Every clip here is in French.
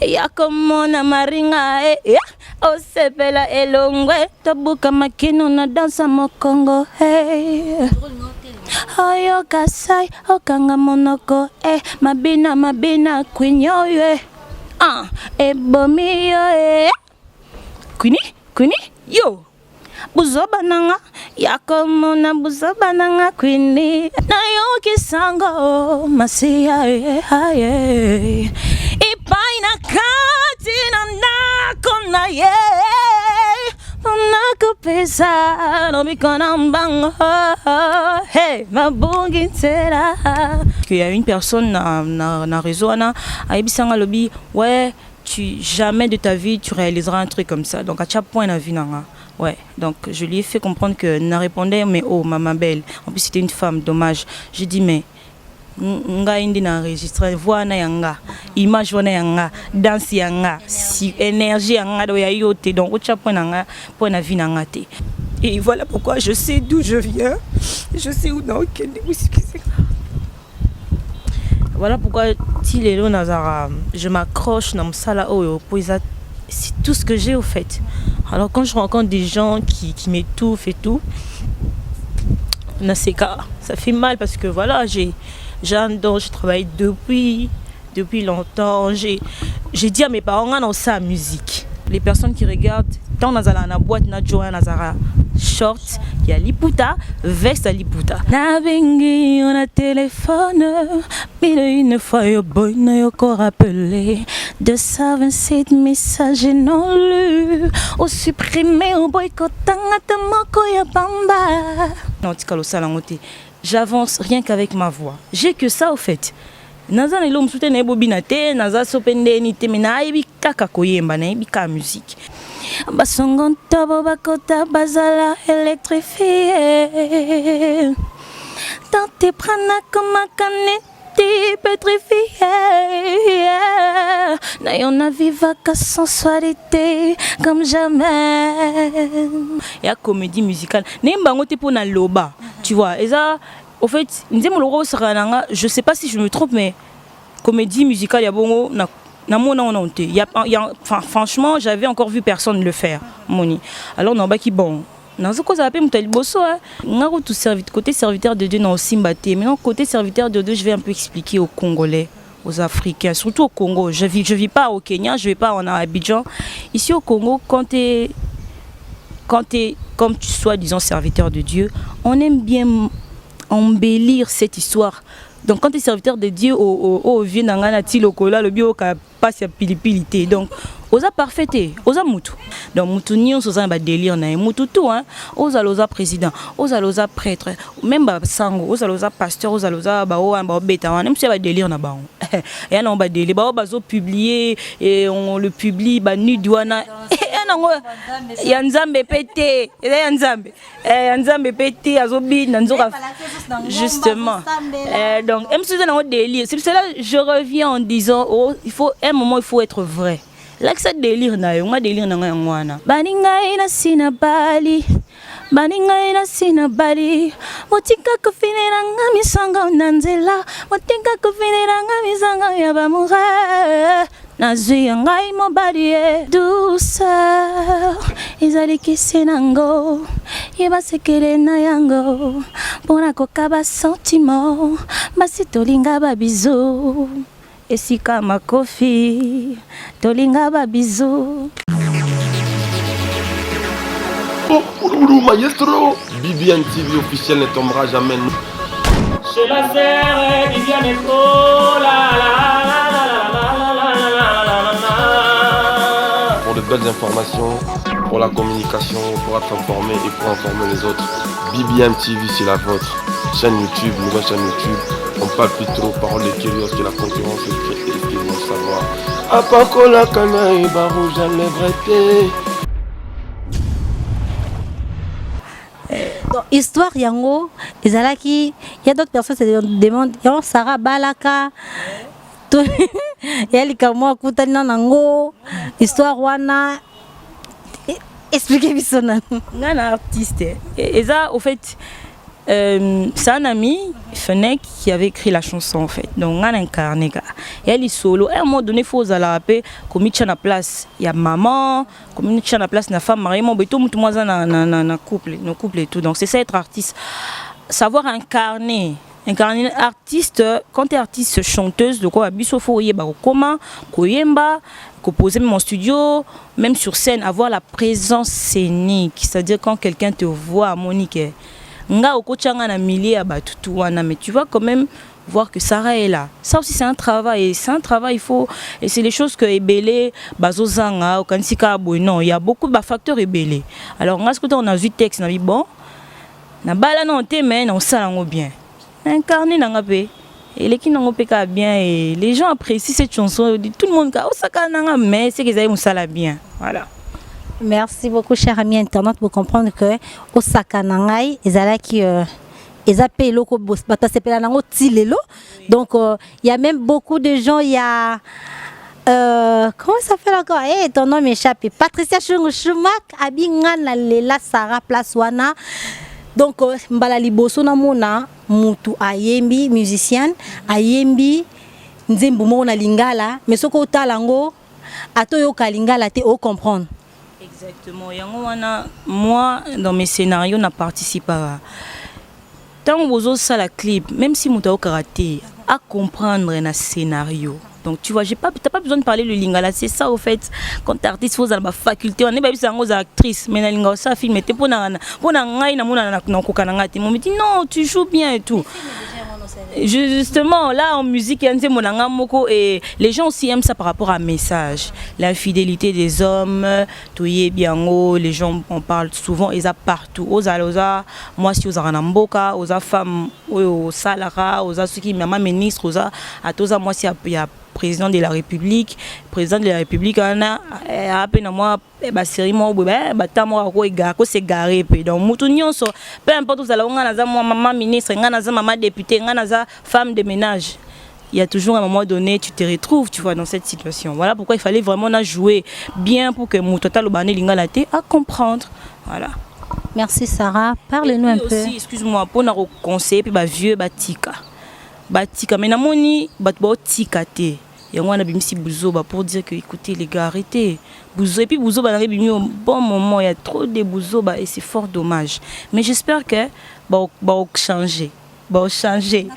yakomona maringa osepela elongwe tobuka makino na dansa mokongo oyo kasai okanga monoko mabina kwinyoye ebomi yo kwini yo buzoba nanga yakomona buzoba nanga kwini nayo kisango masiya ipaina kati na nakona nakupesa no mikona mbango mabungi ntera. Il y a une personne na réseau a ebisanga lobi ouais jamais de ta vie tu réaliseras un truc comme ça, donc à chaque point la vie nanga. Ouais, donc je lui ai fait comprendre que n'a répondait mais oh maman belle, en plus c'était une femme, dommage. J'ai dit mais nga indi na enregistré voix na yanga, image na yanga, danse yanga, si énergie yanga do ya yote, donc au chaque point nanga point na vie nanga te. Et voilà pourquoi je sais d'où je viens, je sais où dans quel voilà pourquoi Tilelo Nazara, je m'accroche dans Msala Oyo, c'est tout ce que j'ai au fait. Alors quand je rencontre des gens qui m'étouffent et tout, ça fait mal parce que voilà, j'ai travaillé depuis longtemps. J'ai dit à mes parents, on a ça la musique. Les personnes qui regardent, tant Nazala na boîte na Joa Nazara short, il y a Liputa, veste à Liputa. Na bengi on a téléphone, mille une fois yo boy na yo ko rappelé 227 messages non lus, au supprimé au boycottanga ta moko ya bamba. Non tikalo salangote. J'avance rien qu'avec ma voix. J'ai que ça au fait. Naza na ilom soutene bobinate, naza sopende ni temena ibi kaka koyemba na ibi ka musique. Basongon tobo bakota bazala électrifié. Dans tes prana comme un canette pétrifié. N'ayons viva qu'à sensualité comme jamais. Il y a comédie musicale. N'imbango te pour na loba. Tu vois, et ça, au fait, je sais pas si je me trompe, mais comédie musicale, il y a bon, franchement, j'avais encore vu personne le faire. Alors, on a qui bon. Dans ce qu'on appelle Bosso, côté serviteur de Dieu, non, Simbaté. Maintenant, côté serviteur de Dieu, je vais un peu expliquer aux Congolais, aux Africains, surtout au Congo. Je vis pas au Kenya, je vais pas en Abidjan. Ici au Congo, quand comme tu sois, disons, serviteur de Dieu, on aime bien embellir cette histoire. Donc quand tu es serviteur de Dieu, au vieux nangana ti lokola le bio ka passe ya pilipilité. Donc osa parfaité, osa mutu. Donc mutu ni on soza ba délire na mutu tout hein. Osa président, osa prêtre, même ba sango, osa pasteur, osa ba o ba beta, même si ba délire na ba. Et on ba délire, ba bazo publier et on le publie ba nu douana. Yanzambe pété, Yanzambe pété azobi nanzoka justement. Donc même si c'est un délire, c'est pour cela je reviens en disant oh, il faut un moment il faut être vrai. Là que ça délire na yo, délire na ngwana. Baninga ina sina bali. Motika kufinira nga misanga nanzela, motika kufinira nga misanga ya bamura. Nazui ngai mobali douceur ezali kisenango yeba sekere na yango pona kokaba sentiment basi tolinga ba bizu esika makofi tolinga ba bizu. Oh, maestro, Bibiane TV officiel ne tombera jamais. Chez la sœur Bibiane est trop Pour de belles informations, pour la communication, pour être informé et pour informer les autres, Bibiane TV c'est la vôtre. Chaîne YouTube, nouvelle chaîne YouTube. On parle plus trop, parole de curieux que la concurrence est et qu'ils vont savoir. Apakola Kanaï Barouge à l'Evreté. Histoire yango ezalaki il y a d'autres personnes qui se demandent yo Sarah Balaka to yalika mo kutana nango histoire wana expliquez bisona ngana artiste et ça au fait c'est un ami, Fenech, qui avait écrit la chanson en fait. Donc on a incarné. Et elle est solo. Et à un moment donné, il faut la rappeler comme il y a la place. Il y a maman, comme il y a la place, la femme mariée, tout le monde dans couple et tout. Donc c'est ça être artiste. Savoir incarner artiste, quand tu es artiste chanteuse, de quoi il faut y comment, koyemba, poser mon studio, même sur scène, avoir la présence scénique. C'est-à-dire quand quelqu'un te voit, Monique. Nga okochanga na millier à batutuana, mais tu vas quand même voir que Sarah est là. Ça aussi c'est un travail, et c'est un travail, il faut, et c'est les choses que Ebele, Bazozanga, Okansika, non, il y a beaucoup de facteurs Ebele. Alors on a vu texte, on a dit bon, na bala non te mais on salango bien, incarné na ngapé, et les qui n'ont pas bien, et les gens apprécient cette chanson, tout le monde ka osaka nanga, mais c'est qu'ils aiment on bien, voilà. Merci beaucoup, cher ami internaute, pour comprendre que au Sakanangai, ils allaient qui ils appellent loko bata sepela nango tilelo. Donc il y a même beaucoup de gens, il y a comment ça fait encore? Eh, ton nom m'échappe. Patricia Chumak, Abingan la Lela Sarah Place Wana. Donc mbala liboso na mona mutu ayembi musicienne ayembi nzembo mona lingala, mais soko talango atoyo kalingala te au comprendre. Exactement. Moi, dans mes scénarios, je participe à. Tant que vous avez la clip, même si vous avez karaté, à comprendre un scénario. Donc tu vois, tu n'as pas besoin de parler le lingala. C'est ça au fait. Quand tu es artiste, il faut avoir la faculté. On n'est pas une actrice, mais le lingala, ça film. Tu non, tu joues bien et tout. Justement, là en musique, et les gens aussi aiment ça par rapport à un message. L'infidélité des hommes, les gens en parlent souvent, ils ont partout. Moi, si vous avez un mboka, aux femmes, aux salara, aux ceux qui sont ministres, à tous moi, si il y a président de la République, à peine moi, série moi, c'est garé. Donc, peu importe où vous allez, maman ministre, maman député, femme de ménage. Il y a toujours un moment donné, tu te retrouves, tu vois, dans cette situation. Voilà pourquoi il fallait vraiment jouer bien pour que mon total à comprendre. Voilà. Merci Sarah. Parle-nous un peu. Excuse-moi, pour nous conseiller, puis vieux batika. Batika, mais namoni batika te. Et on a bimsi bouzoba pour dire que écoutez les gars, arrêtez. Bouzo et puis bouzoba n'a bimi au bon moment, il y a trop de bouzoba et c'est fort dommage. Mais j'espère que changer. Changer.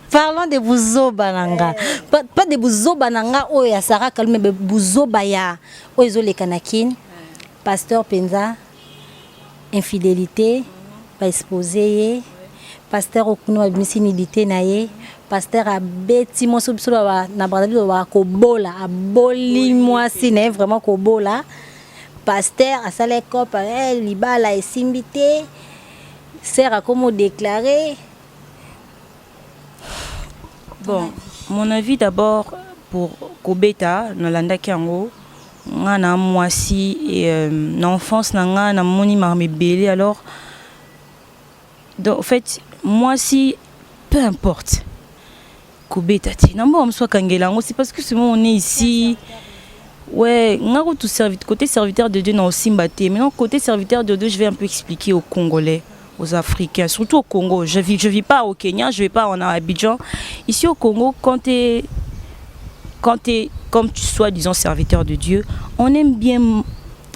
Parlons de bouzoba nanga. Pas de bouzoba nanga o ya Sarah Kalme, mais bouzoba ya oizo les kanakin. Pasteur Penza, infidélité, pas exposé. Pasteur okuno abimisinidité naye, pasteur abeti mo sobisolo na bradabi wa kobola aboli mwasi na vraiment kobola. Pasteur asale cop libala esimbité, sert à comme déclarer. Bon, mon avis d'abord pour Kobeta Nolanda Kiango, ngana mwasi et l'enfance nanga na moni marme belé alors. Donc en fait moi si peu importe Kobetati n'ambo soit kangelango c'est parce que ce moment on est ici ouais ngako tout côté serviteur de Dieu non aussi mbaté mais non côté serviteur de Dieu je vais un peu expliquer aux Congolais, aux Africains, surtout au Congo. Je vis pas au Kenya, je vais pas en Abidjan. Ici au Congo quand tu comme tu sois disons serviteur de Dieu, on aime bien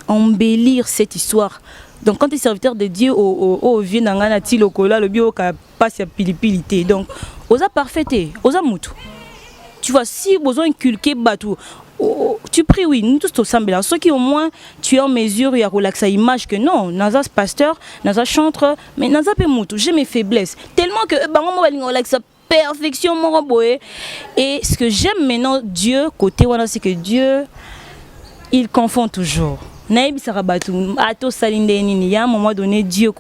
embellir cette histoire. Donc quand tu es serviteur de Dieu au vieux nangana ti lokola le bio ka passe pilipilité. Donc osa parfaité, osa mutu. Tu vois si besoin inculquer batou. Tu pries oui, nous tous ensemble là. Ceux qui au moins tu es en mesure il y a relaxer image que non, naza pasteur, naza chantre, mais naza pe mutu, j'ai mes faiblesses. Tellement que bango mo balingo relax perfection mon boy. Et ce que j'aime maintenant Dieu côté voilà c'est que Dieu il confond toujours. Naïb Sarabatu, Ato Salindeni, il y a un moment donné, Dieu,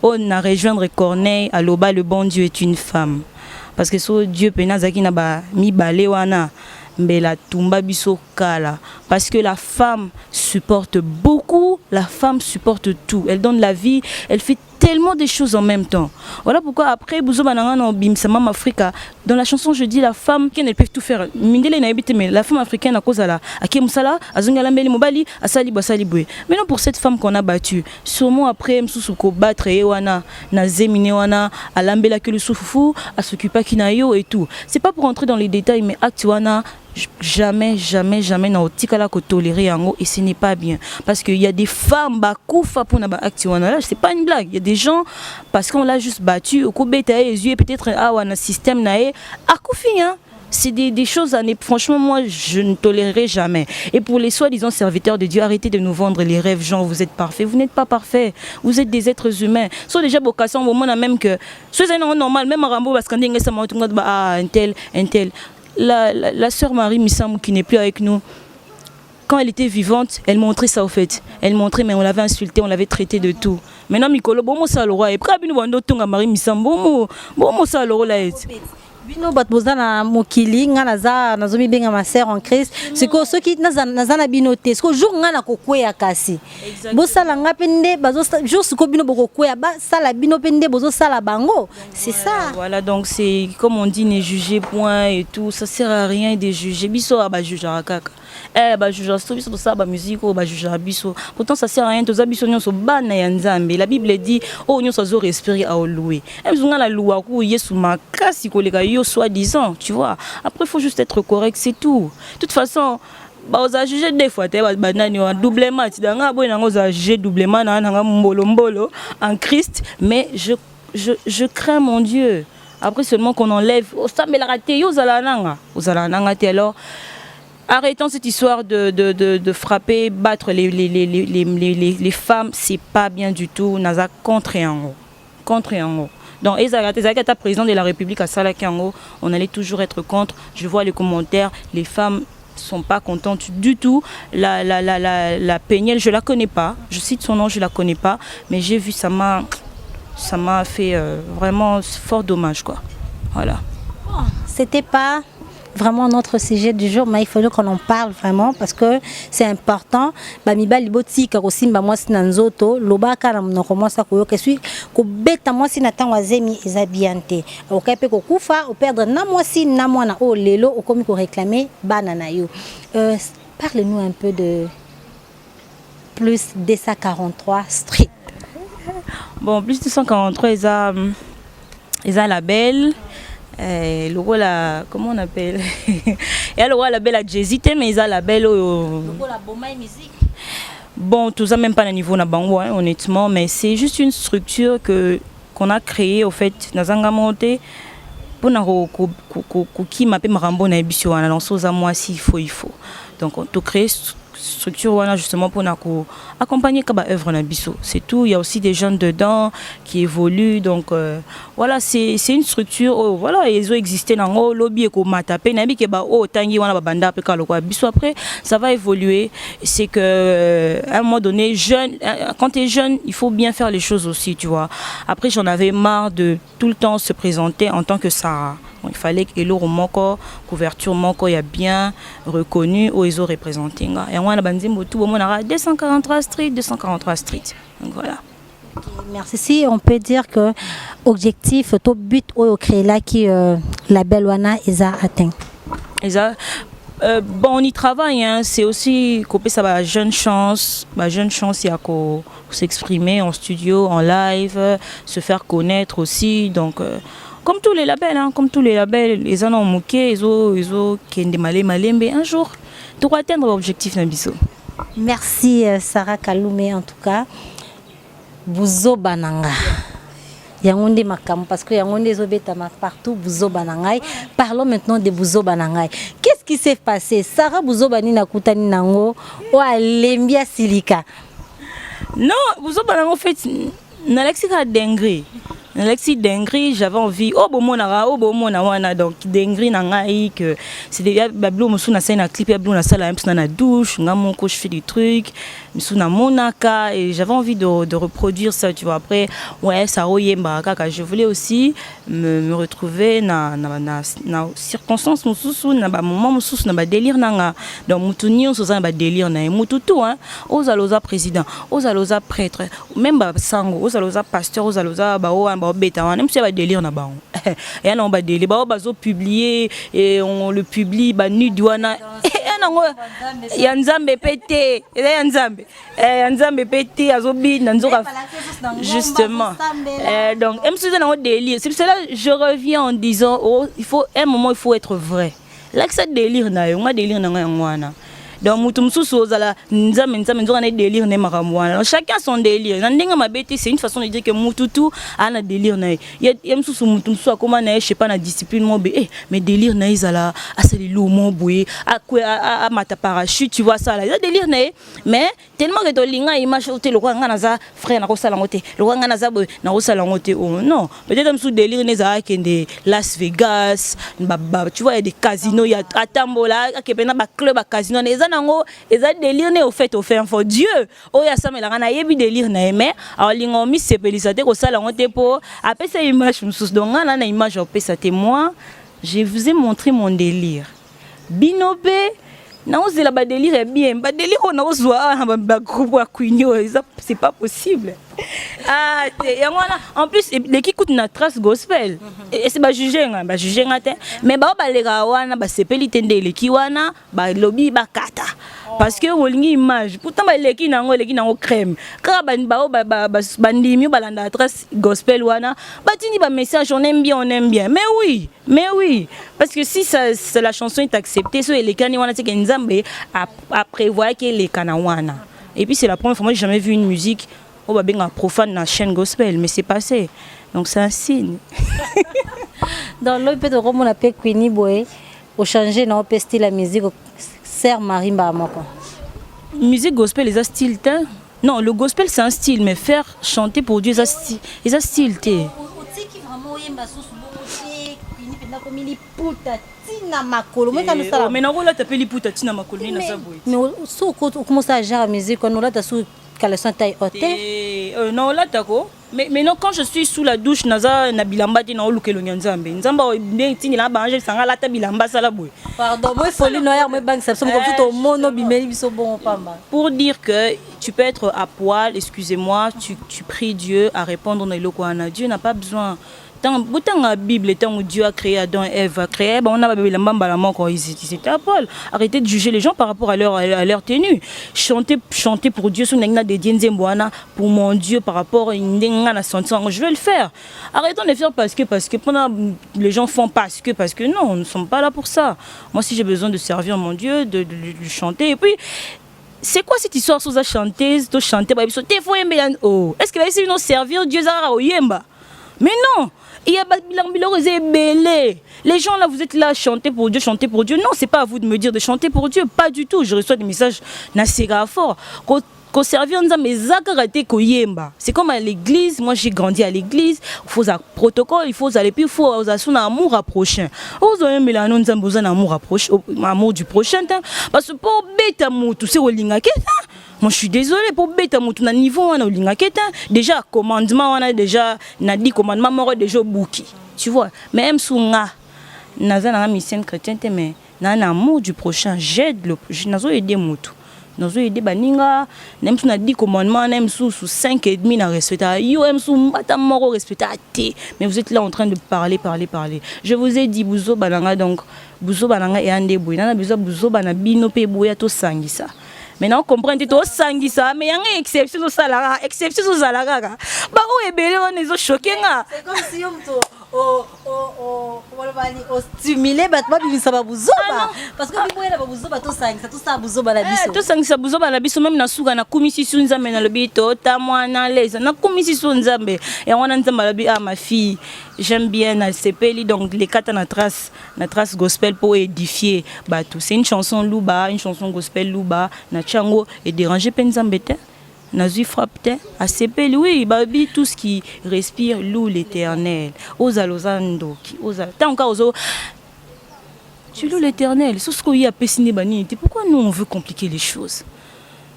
on a rejoindre Corneille, à l'Oba, le bon Dieu est une femme. Parce que ce Dieu, Penazaki n'a pas mis balewana, mais la tumba biso kala. Parce que la femme supporte beaucoup, la femme supporte tout. Elle donne la vie, elle fait tellement de choses en même temps. Voilà pourquoi après Bouzo Bananga dans Bimsamam Africa, dans la chanson je dis la femme qui ne peut tout faire. Mindele na habité mais la femme africaine à cause à la Musala, Azungala Mbeli Mobali, Asali Basali Boué. Maintenant pour cette femme qu'on a battue, sûrement après Msusuko battre Ewana, na Zemine Wana, à l'ambela que le soufoufou, à s'occuper Kinayo et tout. C'est pas pour entrer dans les détails mais Actuana jamais na otikala ko tolérer yango et ce n'est pas bien parce qu'il y a des femmes bakufa pour na ba Actuana là, c'est pas une blague. Il y a des gens parce qu'on l'a juste battu au kobeta les yeux peut-être na système nae akufi hein. C'est des choses à franchement moi je ne tolérerai jamais. Et pour les soi-disant serviteurs de Dieu, arrêtez de nous vendre les rêves genre vous êtes parfaits. Vous n'êtes pas parfaits. Vous êtes des êtres humains. Soit déjà vocation au moment même que c'est normal même Rambo parce qu'on dit que ça m'a tout un tel. La sœur Marie Missamou qui n'est plus avec nous. Quand elle était vivante, elle montrait ça au fait. Elle montrait mais on l'avait insulté, on l'avait traité de tout. Maintenant Mikolo bon ça le roi et après nous vendre tonga Marie Missamou bon ça le roi là. Bino bat bozana mokili nga naza nazomi benga ma sœur en Christ c'est que ceux qui nazana binoté ce que jour nga na kokweya kasi bosala nga pende bazo jour ce que bino bokokweya ba sala bino pende bozo sala bango c'est ça voilà donc c'est comme on dit ne juger point et tout ça sert à rien de juger biso ba jugera kaka ba jugera biso pour ça ba musique ba jugera biso pourtant ça sert à rien tous biso nyonso bana ya nzambe la Bible dit oh nyonso zo respirer à louer ezunga la loi ku yesu makasi koleka soi-disant, tu vois. Après, il faut juste être correct, c'est tout. De toute façon, on a jugé des fois, doublement, on a jugé doublement en Christ, mais je crains mon Dieu. Après seulement qu'on enlève, alors, arrêtons cette histoire de frapper, battre les femmes, c'est pas bien du tout. Naza contre et en haut. Donc, Ezagata, président de la République à Salakango, on allait toujours être contre. Je vois les commentaires, les femmes sont pas contentes du tout. La Péniel, je la connais pas. Je cite son nom, je la connais pas. Mais j'ai vu, ça m'a fait vraiment fort dommage, quoi. Voilà. Bon, c'était pas vraiment notre sujet du jour, mais il faut qu'on en parle vraiment parce que c'est important. Bamiba liboti karosimba moi sinanzoto lobaka na mnokomo sa koyoka suis ko beta moi sinatan wazemi ezabiante. Okape ko kufa o perdre na moi si na mwana o lelo o komi ko réclamer banana yo. Parle-nous un peu de plus 243 Street. Bon, plus 243 eza label. Le rôle la comment on appelle et le rôle la belle a hésité mais ils a la belle la musique bon tout ça même pas à niveau na bango hein, honnêtement mais c'est juste une structure qu'on a créée au fait nazanga monté pour na qui m'appelle marambo na ebisio na lancer à moi si il faut donc on tout créer structure voilà justement pour accompagner kaba œuvre na biso c'est tout il y a aussi des jeunes dedans qui évoluent donc voilà c'est une structure voilà ils ont existé dans lobby et ko matape na bi ke ba tangi wana ba banda pe ka lokwa biso après ça va évoluer c'est que à un moment donné jeune quand tu es jeune il faut bien faire les choses aussi tu vois après j'en avais marre de tout le temps se présenter en tant que ça. Il fallait que l'eau moko couverture moko ya bien reconnu au ISO représenté et on a banzimbo tout on a 243 street donc voilà. Okay, merci. Si on peut dire que objectif top but au créer là qui la belle wana isa atteint. Bon on y travaille hein, c'est aussi couper ça ba jeune chance il y a qu'au s'exprimer en studio en live se faire connaître aussi donc comme tous les labels, les gens ont moqué, ils ont kende malembe un jour, tu vas atteindre l'objectif Nabiso. Merci Sarah Kaloumé en tout cas. Buzo bananga. Yangonde makam parce que yangonde zobetama partout Buzo banangai. Parlons maintenant de Buzo banangai. Qu'est-ce qui s'est passé? Sarah Buzo bani na kutani nango o alembia silika. Non, Buzo banango fait n'alexika dengri. Alexis Dengri, j'avais envie oh bon mona wana donc Dengri nangai que c'est des bablo musu na scène na clip bablo na salle même na douche ngamo ko je fais des trucs musu na monaka et j'avais envie de reproduire ça tu vois après ouais ça oyemba kaka je voulais aussi me retrouver na circonstance mususu na ba moment mususu na ba délire nanga donc mutuni on so za ba délire na mutu tout hein aux aloza président aux aloza prêtre même ba sango aux aloza pasteur aux aloza ba o ba beta wana même si ba délire na ba et non ba délire ba bazo publier et on le publie ba nude wana ya nzambe pété ya nzambe pété azobi nanzoka justement donc même si c'est un délire c'est cela je reviens en disant oh il faut un moment il faut être vrai là que ça délire na yo nga délire na ngwana donc mutum susu ozala nzambe nzoka na délire ne makamwana chacun son délire na ndenga mabete c'est une façon de dire que mututu ana délire na ya mususu mutum susu akoma na je sais pas na discipline mo be mais délire na izala asali lomo boye a mata parachute tu vois ça là il délire na mais tellement que to linga image ote lo nga na za frère na ko sala ngote lo nga na za boye na ko sala ngote oh non peut-être mususu délire ne za kende Las Vegas tu vois il y a des casinos il y a atambola akepena ba club ba casino nango eza délire ne au fait for Dieu oya samela na yebi délire na mais alors lingo mi sepelisa te ko sala ngote po apesa image mususu donc na image opesa te moi je vous ai montré mon délire binope na ozela ba délire bien ba délire on a ozwa ba groupe wa kuinyo c'est pas possible ah en plus les qui écoutent na trace gospel et c'est ba juger nga mais ba leka wana ba sepeli tende leki wana ba lobby ba kata parce que olingi image pourtant ba leki nango crème ka ba ndimi ba landa trace gospel wana ba tini ba message on aime bien mais oui parce que si ça la chanson est acceptée so les kani wana c'est que nzambe a prévoir que les kana wana et puis c'est la première fois moi j'ai jamais vu une musique on va bien profane la chaîne gospel mais c'est passé donc c'est un signe dans le peut de on appelle Queenie Boy au changer non pester la musique sert marimba moko musique gospel les style non le gospel c'est un style mais faire chanter pour Dieu les style té qui vraiment yemba na komili puta tina makolo mais quand ça mais non là t'appelles puta tina makolo ni na zaboy mais so ko commence à gérer musique on là ta sous caleçon taille haute non là tako mais non quand je suis sous la douche naza na bilamba ti na olukelo nzambe ndé tini la banger sanga la ta bilamba sala boy pardon moi folie noire moi bang ça comme tout au mono bimeli biso bon pamba pour dire que tu peux être à poil excusez-moi tu pries Dieu à répondre na iloko ana Dieu n'a pas besoin tant la Bible tant où Dieu a créé Adam et Ève a créé on a la mbamba la mort quand ils étaient à Paul arrêtez de juger les gens par rapport à leur tenue chanter pour Dieu sur n'engna de dienzemboana pour mon Dieu par rapport à n'engna na sentiment je vais le faire arrêtons de faire parce que pendant les gens font parce que non nous ne sommes pas là pour ça moi si j'ai besoin de servir mon Dieu de chanter et puis c'est quoi cette histoire sous la chanteuse de chanter est-ce que va essayer de nous servir Dieu zara oyemba mais non il y a les gens là vous êtes là chanter pour Dieu non c'est pas à vous de me dire de chanter pour Dieu pas du tout je reçois des messages nasera fort qu'on servir c'est comme à l'église moi j'ai grandi à l'église il faut un protocole il faut aller puis il faut un amour à prochain amour du prochain parce que pour bêta tout c'est moi je suis désolé pour bêta tout na niveau on a déjà commandement on a déjà n'a dit commandement mort déjà bouki tu vois même sunga nazana mission chrétienne mais na un amour du prochain j'aide je nazo aider mutu nazo aider baninga même si na dit commandement même sous 5 et demi na respecter yo même sous mbata moro respecter mais vous êtes là en train de parler je vous ai dit buzo bananga donc buzo bananga et ande boy na buzo bana bino pe boya to sangisa maintenant comprenez tout sangisa mais y a une exception au salaire bah où est belé on est choqué c'est comme si on stimuler battement bimisa ba buzoba parce que bibo ela ba buzoba to sangisa to sa buzoba la biso to sangisa buzoba la biso même na suka na kumisi sunzambe na lobito ta mwana leza na kumisi sunzambe et on a nzamba labi ah ma fille j'aime bien na sepeli donc les quatre na trace gospel pour édifier batou c'est une chanson luba une chanson gospel luba na chango et déranger penzambete Nazui frappé, à CP, oui, babi, tout ce qui respire loue l'éternel. Osa lozando, osa. T'as encore oso. Tu loues l'éternel. C'est ce qu'il y a pessiné banité. Pourquoi nous on veut compliquer les choses?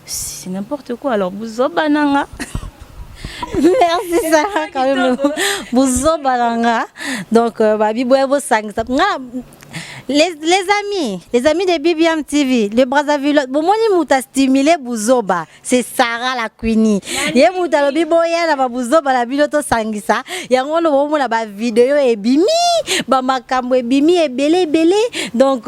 C'est n'importe quoi. Alors, Bouzo Bananga. Merci Sarah quand même. Bouzo Bananga. Donc, babi, boyabo sang. Les amis de BBM TV, le Brazzaville, bon moi ni muta stimulé Bouzoba, c'est Sarah la Queenie. Ye muta lobi boya na ba Bouzoba la biloto sangisa. Yango no mo na ba vidéo e bimi, ba makambo e bimi e belé. Donc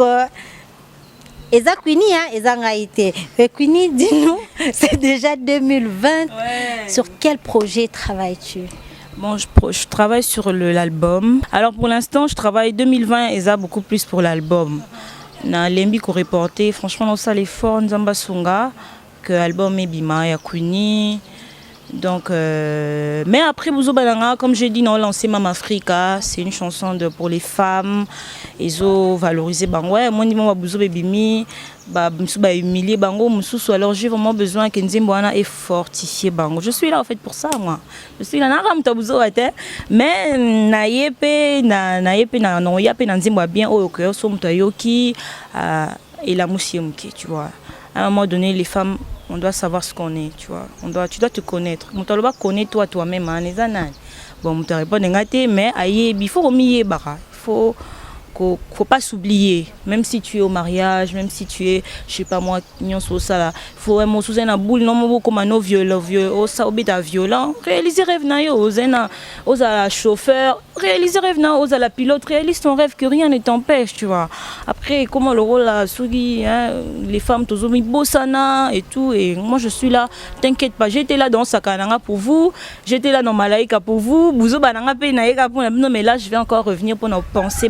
Eza Queenie hein, Eza ngaïté. Queenie, dis-nous, c'est déjà 2020. Ouais. Sur quel projet travailles-tu? Bon, je travaille sur l'album. Alors pour l'instant, je travaille 2020 et ça beaucoup plus pour l'album. Na lembi ko reporté, franchement on ça l'effort Nzamba Sunga que l'album est bima ya Queenie. Donc mais après Bouzo Balanga, comme j'ai dit, non lancé Mama Africa, c'est une chanson pour les femmes. Ils ont valorisé bango. Ouais, moi ni moi Bouzo bébimi, ba humilier bango mususu. Alors j'ai vraiment besoin que Nzimboana ait fortifié bango. Je suis là en fait pour ça moi. Je suis là na ramta Bouzo ate, mais na yepe na non yape na Nzimboa bien au cœur so mutayoki et la musiemke, tu vois. À un moment donné les femmes on doit savoir ce qu'on est, tu vois. Tu dois te connaître. Moutaloba connaît toi-même, hein, bon, tu réponds mais il faut remuer bara. Faut pas s'oublier, même si tu es au mariage, même si tu es, je sais pas moi, il faut un mot sous un boule, non, comme un violent, violent, réaliser rêve aux chauffeur, réaliser rêve aux la pilote, réalise ton rêve que rien ne t'empêche, tu vois. Après, comment le rôle là, les femmes, tous mis bossana et tout, et moi je suis là, t'inquiète pas, j'étais là dans Sakananga pour vous, j'étais là dans Malaika pour vous, Bouzo Bananga Penaïka pour non, mais là je vais encore revenir pour nous penser,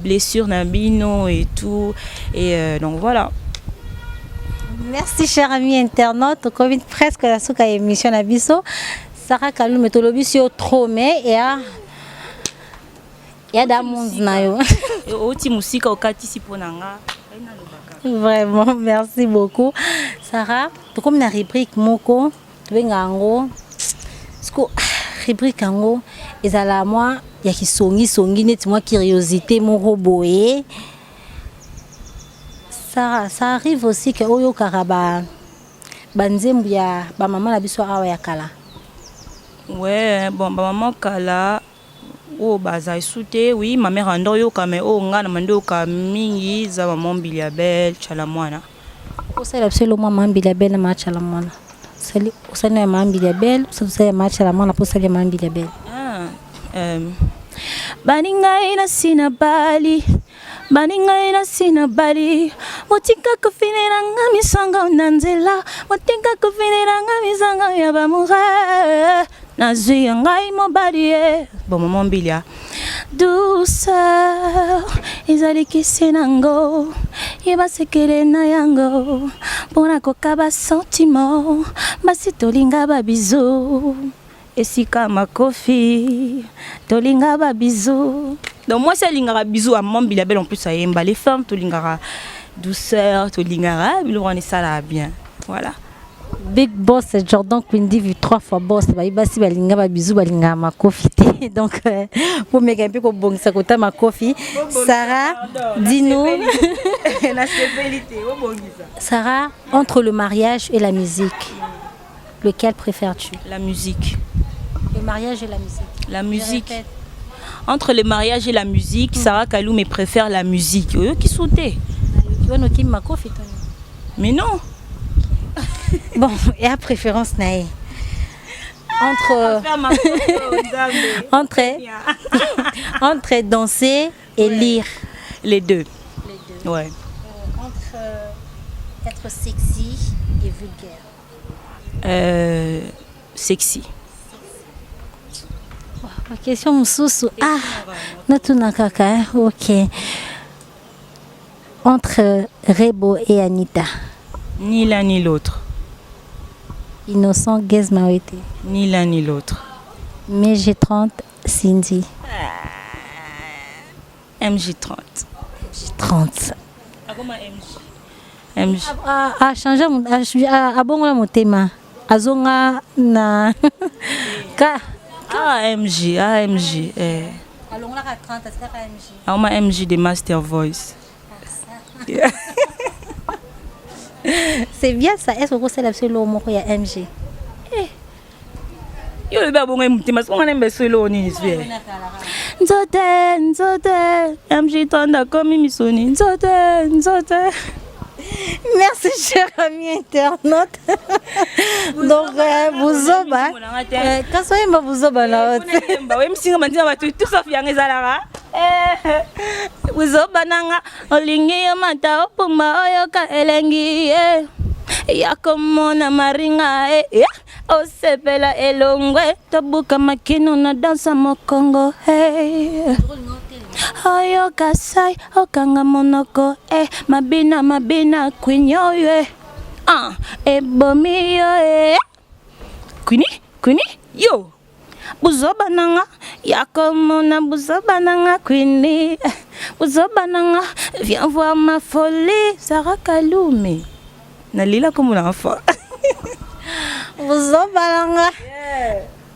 blessure Nabino et tout et donc voilà. Merci chers amis internautes, Covid presque la souka émission Nabiso Sarah Kalou metolobi sur trop mais et ya damons nayo oti musika okati siponanga. Vraiment merci beaucoup Sarah. To comme na rubrique moko bengango sko rubrique ango ezala moi ya kisongi neti moi curiosité moko boye. Ça arrive aussi que oyo karaba banzembu ya ba maman na biso awa ya kala. Ouais, bon ba maman kala o baza isute, oui, ma mère ando yo kame o nga na mando ka mingi za maman Biliabel Chalamwana. Ko sala selo maman Biliabel na Chalamwana. Sali osana maman Biliabel, osana maman Chalamwana po sali maman Biliabel. Baninga ina sina bali motika kofinira ngami sanga nanzela motika kofinira ngami sanga ya bamura nazui ngai mobali bon maman Bilia douceur ezali kisenango yeba sekere na yango pona kokaba sentiment basi tolinga ba bisou esika makofi tolinga ba bisou. Donc moi c'est lingara bisou à maman Biliabel en plus ça yemba les femmes to lingara douceur to lingara on est ça là bien. Voilà. Big boss Jordan Quindi vu 3 fois boss ba ibasi ba lingara bisou ba lingara makofi. Donc pour me un peu ko bongisa kota makofi. Sarah dis-nous la stabilité o bongisa. Sarah, entre le mariage et la musique, lequel préfères-tu? La musique. Le mariage et la musique. La musique. Entre le mariage et la musique, Sarah Kalou me préfère la musique. Qui sautait. Mais non. Bon, et à préférence, Naé. Entre danser et lire. Les deux. Ouais. Entre être sexy et vulgaire. Sexy. La question Moussoussou. Ah, Natuna Kaka, ok. Entre Rebo et Anita. Ni l'un ni l'autre. Innocent Gizmaouete. Ni l'un ni l'autre. MJ30 Cindy. MJ30. MJ30. MJ. Ah, changer mon. Ah bon, mon thème. azonga na ka AMG alonga ka 30 c'est ka AMG Auma MJ de Master Voice. Yeah. c'est bien ça. Est-ce que vous savez absolument moko ya MG? Yo le ba bonga mutima so ngana mbeselo ni swe. Nzote MJ tonda komi misoni nzote. Merci cher ami internaute. Donc buzoba kasoyemba buzoba na wote ba we msinga manzina batu tout sauf yang ezalaka buzoba nanga olingi yo mata opuma oyo ka elengi yakomona maringa osepela elongwe tobuka makino na dansa mokongo oyo kasai okanga monoko mabina kwinyoye ebomi yo kwini yo buzoba nanga yakomona buzoba nanga kwini buzoba nanga viens voir ma folie Sarah Kalume nalila comme un enfant buzoba nanga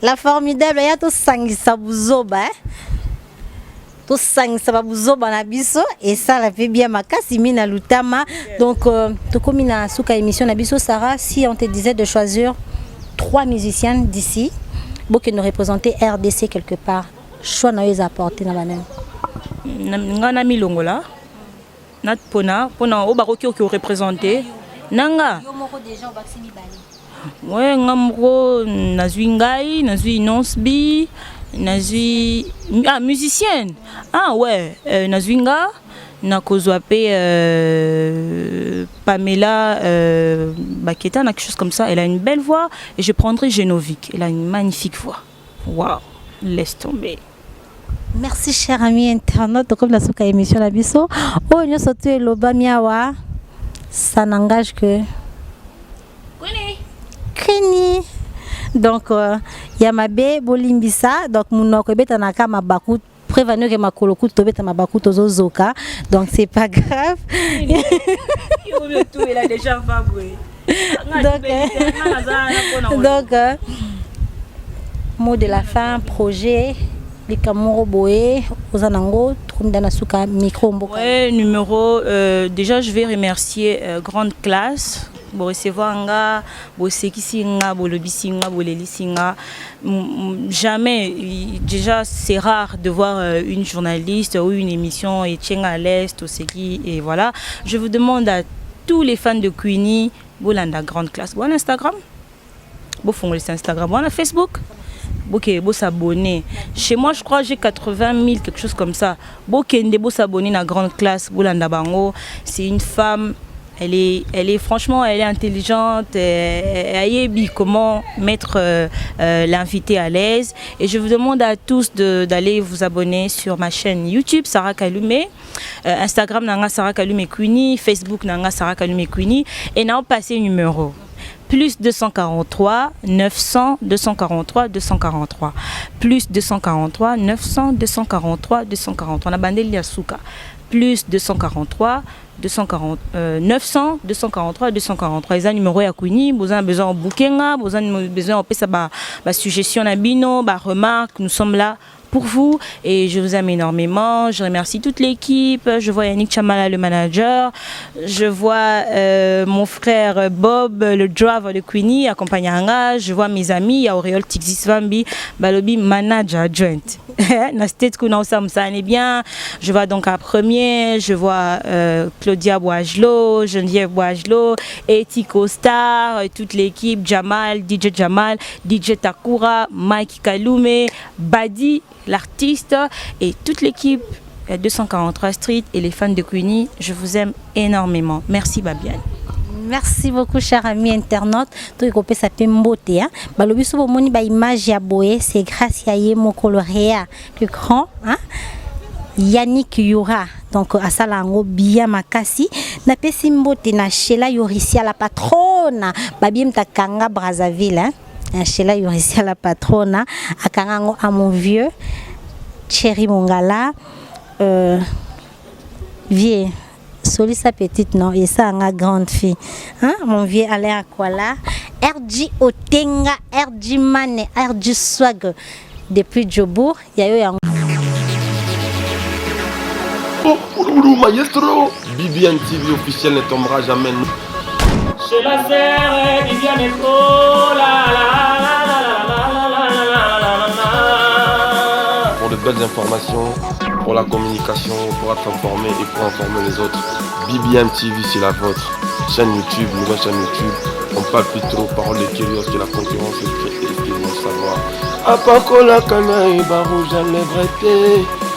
la formidable ya to sangisa buzoba to sangisa ba buzoba na biso et ça la fait bien makasi mina lutama donc to komi na suka émission na biso Sarah, si on te disait de choisir 3 musiciens d'ici qui nous représenter RDC quelque part, choix na les apporter na banane ngana milongola nat pona o baroki o représenter nanga yo moko déjà au baxi mibale ouais ngamro nazwi ngai nazwi Nonsbi nazwi musicienne ouais nazwi nga nakozwa pe Pamela Baketa, quelque chose comme ça. Elle a une belle voix et je prendrai Genovic. Elle a une magnifique voix. Waouh, laisse tomber. Merci cher ami internaute, comme la souka émission la biso. Oh nous sauté loba miawa. Ça n'engage que Kini. Donc Yamabe Bolimbisa, donc munoko betanaka mabaku prévenir que ma colocu tobeta mabaku tozo zoka. Donc c'est pas grave. Il a déjà fabriqué. Donc mot de la fin, projet Likamoro Boé, Ozanango, Trumdanasuka, micro mboka. Ouais, numéro déjà je vais remercier Grande Classe. Pour recevoir nga, pour sekisinga, pour lobisinga, pour lelisinga. Jamais, déjà c'est rare de voir une journaliste ou une émission et tient à l'est ou c'est qui et voilà. Je vous demande à tous les fans de Queenie, bolanda Grande Classe, bon Instagram, bon fond Instagram, bon Facebook. Bon s'abonner. Chez moi, je crois j'ai 80 000, quelque chose comme ça. Bon kende bon s'abonner à Grande Classe, bolanda bango. C'est une femme. Elle est franchement, elle est intelligente. Elle sait comment mettre l'invité à l'aise. Et je vous demande à tous d'aller vous abonner sur ma chaîne YouTube Sarah Kalume, Instagram nanga Sarah Kalume Queenie, Facebook nanga Sarah Kalume Queenie. Et n'a passé numéro. Plus 243 900 243 243 plus 243 900 243 243 on a bandé Yasuka plus 243 900 243 243 les numéros ya Queenie vous avez besoin de bookinga vous avez besoin de sa suggestion na bino ba remarque nous sommes là pour vous et je vous aime énormément. Je remercie toute l'équipe. Je vois Yannick Chamala, le manager. Je vois mon frère Bob, le driver de Queenie, accompagnant. Je vois mes amis, Auréole Tixis Vambi, Balobi, manager joint. Bien. Je vois donc à premier, je vois Claudia Boisgelot, Geneviève Boisgelot, Etiko Star, toute l'équipe, Jamal, DJ Takura, Mike Kalume, Badi, l'artiste et toute l'équipe 243 Street et les fans de Queenie. Je vous aime énormément. Merci Babiane. Merci beaucoup cher ami internaute. Tout est ça peut mboter hein. Balobi so bomoni ba image ya boye, c'est grâce à Yemo Coloréa le grand hein. Yannick Yura donc à Salango bien makasi na pesi mbote na Sheila Yorisia la patronne babiem takanga Brazzaville hein. Sheila Yorisia la patronne akangango à mon vieux Chéri Mongala vieux Soli sa petite non et ça une grande fille hein mon vieux Alain Akwala RG Otenga, RG Mane, RG Swag. Depuis Djobour, il y a eu un... Oh, Oulou, maestro. BBM TV officiel ne tombera jamais. Chez la serre, Viviane est trop Pour de belles informations, pour la communication, pour être informé et pour informer les autres, BBM TV c'est la vôtre. Chaîne YouTube, nouvelle chaîne YouTube. On parle plus trop, parole de curieux que la concurrence est ce qu'ils vont savoir. Apakola Kanaï, Barou, j'aime les vrais.